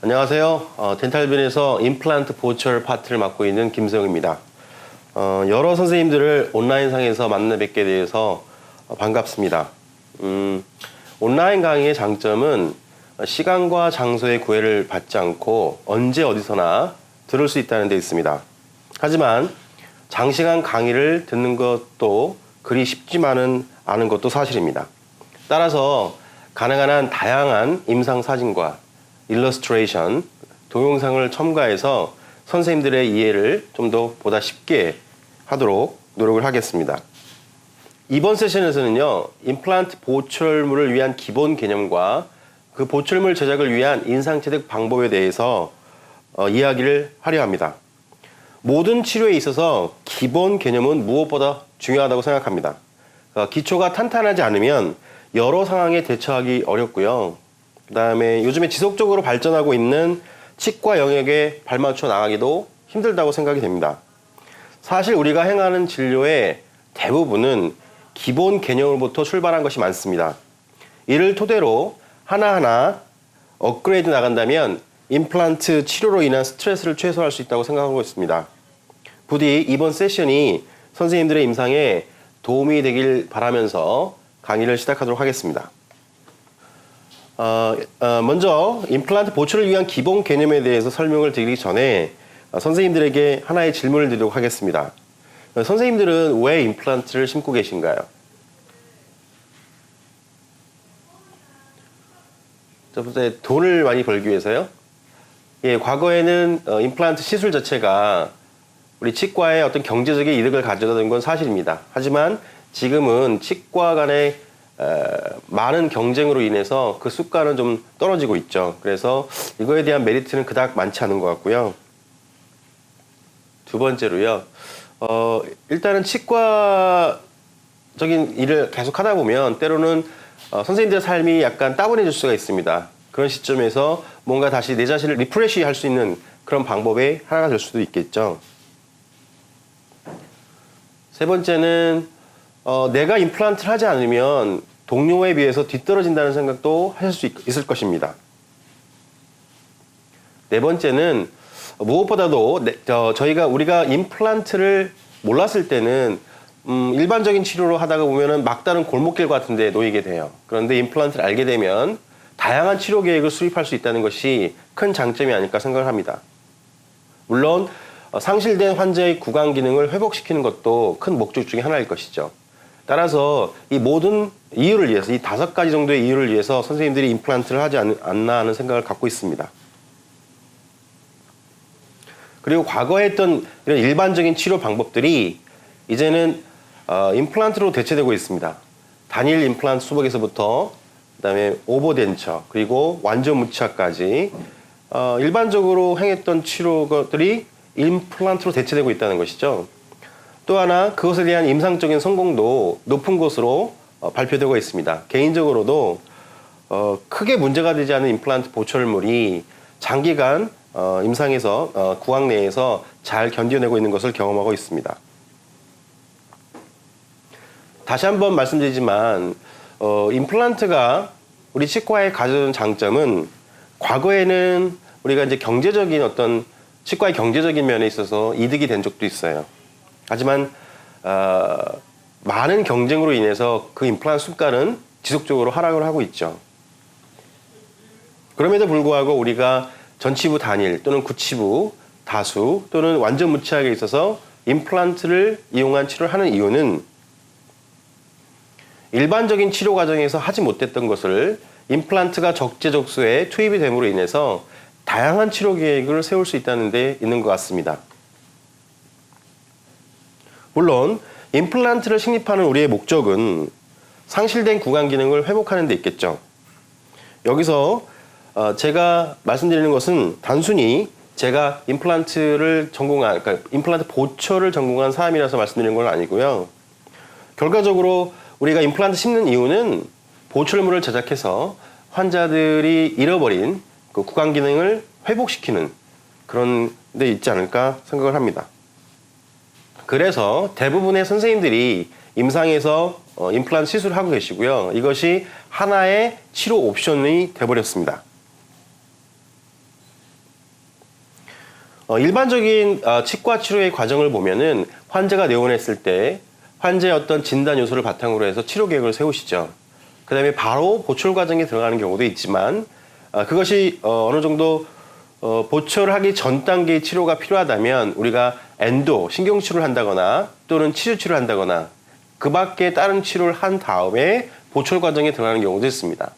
안녕하세요. 덴탈빈에서 임플란트 보철 파트를 맡고 있는 김세용입니다. 여러 선생님들을 온라인상에서 만나 뵙게 돼서 반갑습니다. 온라인 강의의 장점은 시간과 장소의 구애를 받지 않고 언제 어디서나 들을 수 있다는 데 있습니다. 하지만 장시간 강의를 듣는 것도 그리 쉽지만은 않은 것도 사실입니다. 따라서 가능한 한 다양한 임상사진과 일러스트레이션, 동영상을 첨가해서 선생님들의 이해를 좀 더 보다 쉽게 하도록 노력을 하겠습니다. 이번 세션에서는요, 임플란트 보철물을 위한 기본 개념과 그 보철물 제작을 위한 인상체득 방법에 대해서 이야기를 하려 합니다. 모든 치료에 있어서 기본 개념은 무엇보다 중요하다고 생각합니다. 기초가 탄탄하지 않으면 여러 상황에 대처하기 어렵고요. 그 다음에 요즘에 지속적으로 발전하고 있는 치과 영역에 발맞춰 나가기도 힘들다고 생각이 됩니다. 사실 우리가 행하는 진료의 대부분은 기본 개념으로부터 출발한 것이 많습니다. 이를 토대로 하나하나 업그레이드 나간다면 임플란트 치료로 인한 스트레스를 최소화할 수 있다고 생각하고 있습니다. 부디 이번 세션이 선생님들의 임상에 도움이 되길 바라면서 강의를 시작하도록 하겠습니다. 먼저 임플란트 보철을 위한 기본 개념에 대해서 설명을 드리기 전에 선생님들에게 하나의 질문을 드리도록 하겠습니다. 선생님들은 왜 임플란트를 심고 계신가요? 첫 번째, 돈을 많이 벌기 위해서요? 예, 과거에는 임플란트 시술 자체가 우리 치과에 어떤 경제적인 이득을 가져다 준 건 사실입니다. 하지만 지금은 치과 간의 많은 경쟁으로 인해서 그 수가는 좀 떨어지고 있죠. 그래서 이거에 대한 메리트는 그닥 많지 않은 것 같고요. 두 번째로요. 일단은 치과적인 일을 계속 하다 보면 때로는 선생님들의 삶이 약간 따분해질 수가 있습니다. 그런 시점에서 뭔가 다시 내 자신을 리프레시 할 수 있는 그런 방법의 하나가 될 수도 있겠죠. 세 번째는 내가 임플란트를 하지 않으면 동료에 비해서 뒤떨어진다는 생각도 하실 수 있을 것입니다. 네 번째는 무엇보다도 우리가 임플란트를 몰랐을 때는 일반적인 치료로 하다가 보면은 막다른 골목길 같은 데 놓이게 돼요. 그런데 임플란트를 알게 되면 다양한 치료 계획을 수립할 수 있다는 것이 큰 장점이 아닐까 생각을 합니다. 물론 상실된 환자의 구강 기능을 회복시키는 것도 큰 목적 중에 하나일 것이죠. 따라서 이 모든 이유를 위해서, 이 5가지 정도의 이유를 위해서 선생님들이 임플란트를 하지 않나 하는 생각을 갖고 있습니다. 그리고 과거에 했던 이런 일반적인 치료 방법들이 이제는 임플란트로 대체되고 있습니다. 단일 임플란트 수복에서부터 그다음에 오버덴처, 그리고 완전 무치아까지 일반적으로 행했던 치료들이 임플란트로 대체되고 있다는 것이죠. 또 하나, 그것에 대한 임상적인 성공도 높은 것으로 발표되고 있습니다. 개인적으로도 크게 문제가 되지 않은 임플란트 보철물이 장기간 임상에서 구강 내에서 잘 견뎌내고 있는 것을 경험하고 있습니다. 다시 한번 말씀드리지만 임플란트가 우리 치과에 가져온 장점은 과거에는 우리가 이제 경제적인 어떤 치과의 경제적인 면에 있어서 이득이 된 적도 있어요. 하지만 많은 경쟁으로 인해서 그 임플란트 수가는 지속적으로 하락을 하고 있죠. 그럼에도 불구하고 우리가 전치부 단일 또는 구치부 다수 또는 완전 무치하게 있어서 임플란트를 이용한 치료를 하는 이유는 일반적인 치료 과정에서 하지 못했던 것을 임플란트가 적재적소에 투입이 됨으로 인해서 다양한 치료 계획을 세울 수 있다는 데 있는 것 같습니다. 물론 임플란트를 식립하는 우리의 목적은 상실된 구강 기능을 회복하는 데 있겠죠. 여기서 제가 말씀드리는 것은 단순히 제가 임플란트를 전공한, 그러니까 임플란트 보철을 전공한 사람이라서 말씀드리는 건 아니고요. 결과적으로 우리가 임플란트 심는 이유는 보철물을 제작해서 환자들이 잃어버린 그 구강 기능을 회복시키는 그런 데 있지 않을까 생각을 합니다. 그래서 대부분의 선생님들이 임상에서 임플란트 시술을 하고 계시고요. 이것이 하나의 치료 옵션이 되어버렸습니다. 일반적인 치과 치료의 과정을 보면은 환자가 내원했을 때 환자의 어떤 진단 요소를 바탕으로 해서 치료 계획을 세우시죠. 그 다음에 바로 보철 과정에 들어가는 경우도 있지만 그것이 어느 정도 보철을 하기 전 단계의 치료가 필요하다면 우리가 엔도, 신경치료를 한다거나 또는 치주치료를 한다거나 그 밖에 다른 치료를 한 다음에 보철 과정에 들어가는 경우도 있습니다.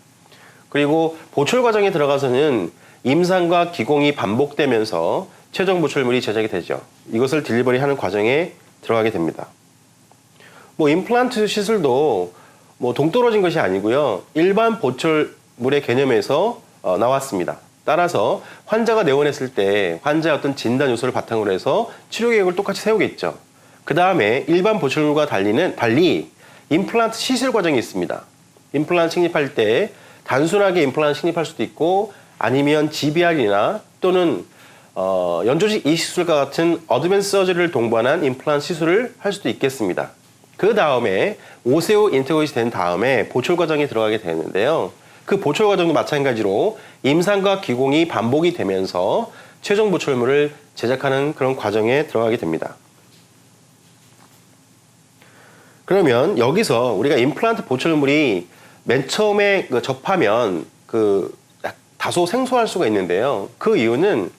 그리고 보철 과정에 들어가서는 임상과 기공이 반복되면서 최종 보철물이 제작이 되죠. 이것을 딜리버리 하는 과정에 들어가게 됩니다. 임플란트 시술도 동떨어진 것이 아니고요. 일반 보철물의 개념에서 나왔습니다. 따라서 환자가 내원했을 때 환자의 어떤 진단 요소를 바탕으로 해서 치료 계획을 똑같이 세우겠죠. 그 다음에 일반 보철물과 달리 임플란트 시술 과정이 있습니다. 임플란트 식립할 때 단순하게 임플란트 식립할 수도 있고 아니면 GBR이나 또는 연조직 이식술과 같은 어드밴스 서저리를 동반한 임플란트 시술을 할 수도 있겠습니다. 그 다음에 오세오 인테그레이션이 된 다음에 보철 과정에 들어가게 되는데요. 그 보철 과정도 마찬가지로 임상과 기공이 반복이 되면서 최종 보철물을 제작하는 그런 과정에 들어가게 됩니다. 그러면 여기서 우리가 임플란트 보철물이 맨 처음에 접하면 다소 생소할 수가 있는데요. 그 이유는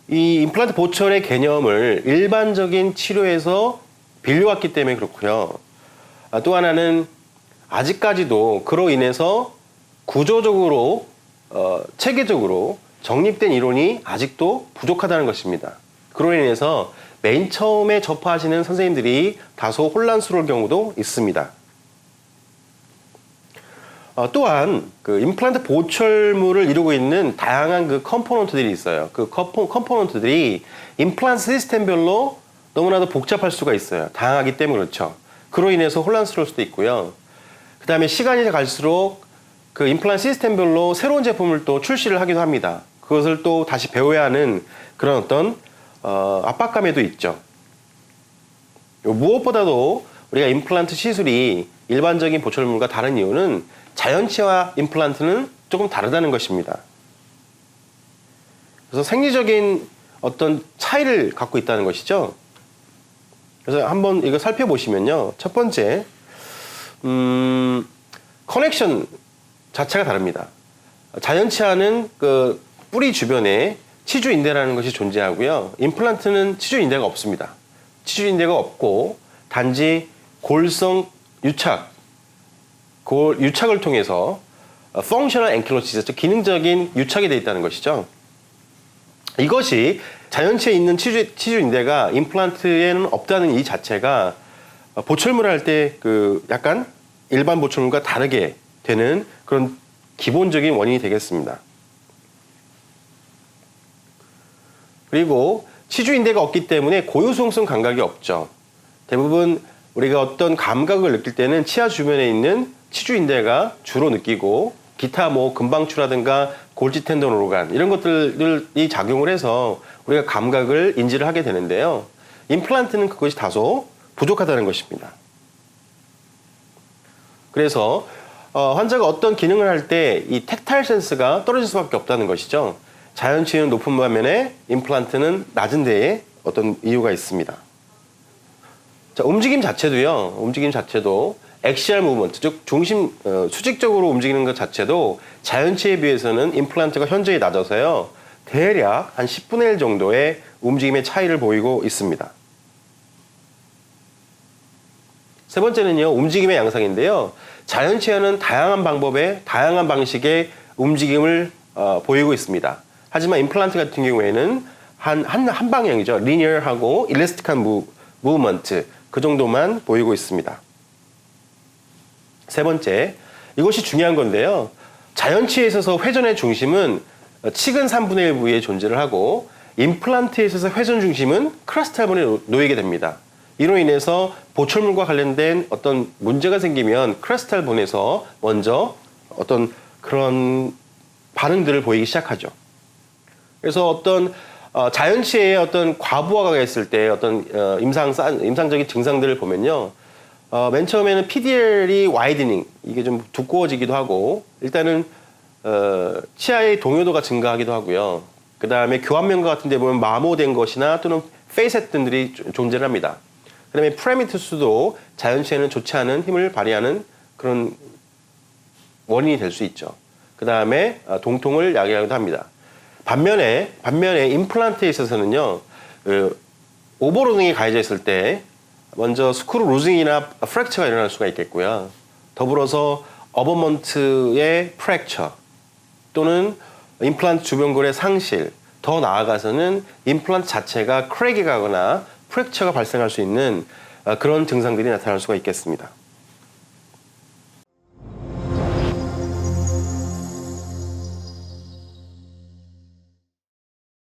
이 임플란트 보철의 개념을 일반적인 치료에서 빌려왔기 때문에 그렇고요. 또 하나는 아직까지도 그로 인해서 구조적으로 체계적으로 정립된 이론이 아직도 부족하다는 것입니다. 그로 인해서 맨 처음에 접하시는 선생님들이 다소 혼란스러울 경우도 있습니다. 또한 임플란트 보철물을 이루고 있는 다양한 컴포넌트들이 있어요. 그 컴포넌트들이 임플란트 시스템별로 너무나도 복잡할 수가 있어요. 다양하기 때문에 그렇죠. 그로 인해서 혼란스러울 수도 있고요. 그 다음에 시간이 갈수록 그 임플란트 시스템별로 새로운 제품을 또 출시를 하기도 합니다. 그것을 또 다시 배워야 하는 그런 어떤 압박감에도 있죠. 무엇보다도 우리가 임플란트 시술이 일반적인 보철물과 다른 이유는 자연치와 임플란트는 조금 다르다는 것입니다. 그래서 생리적인 어떤 차이를 갖고 있다는 것이죠. 그래서 한번 이거 살펴보시면요. 첫 번째, 커넥션 자체가 다릅니다. 자연치아는 그 뿌리 주변에 치주인대라는 것이 존재하고요. 임플란트는 치주인대가 없습니다. 치주인대가 없고 단지 골성 유착을 통해서 functional ankylosis, 즉 기능적인 유착이 되어 있다는 것이죠. 이것이 자연치에 있는 치주인대가 임플란트에는 없다는 이 자체가 보철물을 할 때 약간 일반 보철물과 다르게 되는 그런 기본적인 원인이 되겠습니다. 그리고 치주인대가 없기 때문에 고유성성 감각이 없죠. 대부분 우리가 어떤 감각을 느낄 때는 치아 주변에 있는 치주인대가 주로 느끼고 기타 금방추라든가 골지 텐던 오르간 이런 것들이 작용을 해서 우리가 감각을 인지를 하게 되는데요. 임플란트는 그것이 다소 부족하다는 것입니다. 그래서 환자가 어떤 기능을 할 때 이 텍타일 센스가 떨어질 수밖에 없다는 것이죠. 자연치유는 높은 반면에 임플란트는 낮은 데에 어떤 이유가 있습니다. 자, 움직임 자체도 엑시얼 무브먼트, 즉 중심 수직적으로 움직이는 것 자체도 자연치에 비해서는 임플란트가 현저히 낮아서요. 대략 한 10분의 1 정도의 움직임의 차이를 보이고 있습니다. 세 번째는요, 움직임의 양상인데요. 자연치아는 다양한 방식의 움직임을 보이고 있습니다. 하지만 임플란트 같은 경우에는 한 방향이죠. 리니어하고 일레스틱한 무브먼트, 그 정도만 보이고 있습니다. 세 번째, 이것이 중요한 건데요. 자연치에 있어서 회전의 중심은 측은 3분의 1 부위에 존재를 하고 임플란트에 있어서 회전 중심은 크레스탈본에 놓이게 됩니다. 이로 인해서 보철물과 관련된 어떤 문제가 생기면 크레스탈본에서 먼저 어떤 그런 반응들을 보이기 시작하죠. 그래서 어떤 자연치의 어떤 과부하가 있을 때 어떤 임상적인 증상들을 보면요. 맨 처음에는 PDL이 와이드닝, 이게 좀 두꺼워지기도 하고 일단은 치아의 동요도가 증가하기도 하고요. 그 다음에 교환면과 같은 데 보면 마모된 것이나 또는 페이셋들이 존재를 합니다. 그 다음에 프레미투스도 자연체에는 좋지 않은 힘을 발휘하는 그런 원인이 될 수 있죠. 그 다음에 동통을 야기하기도 합니다. 반면에 임플란트에 있어서는요, 오버로딩이 가해져 있을 때 먼저 스크루 루징이나 프랙처가 일어날 수가 있겠고요. 더불어서 어버먼트의 프랙처 또는 임플란트 주변골의 상실, 더 나아가서는 임플란트 자체가 크랙이 가거나 프랙처가 발생할 수 있는 그런 증상들이 나타날 수가 있겠습니다.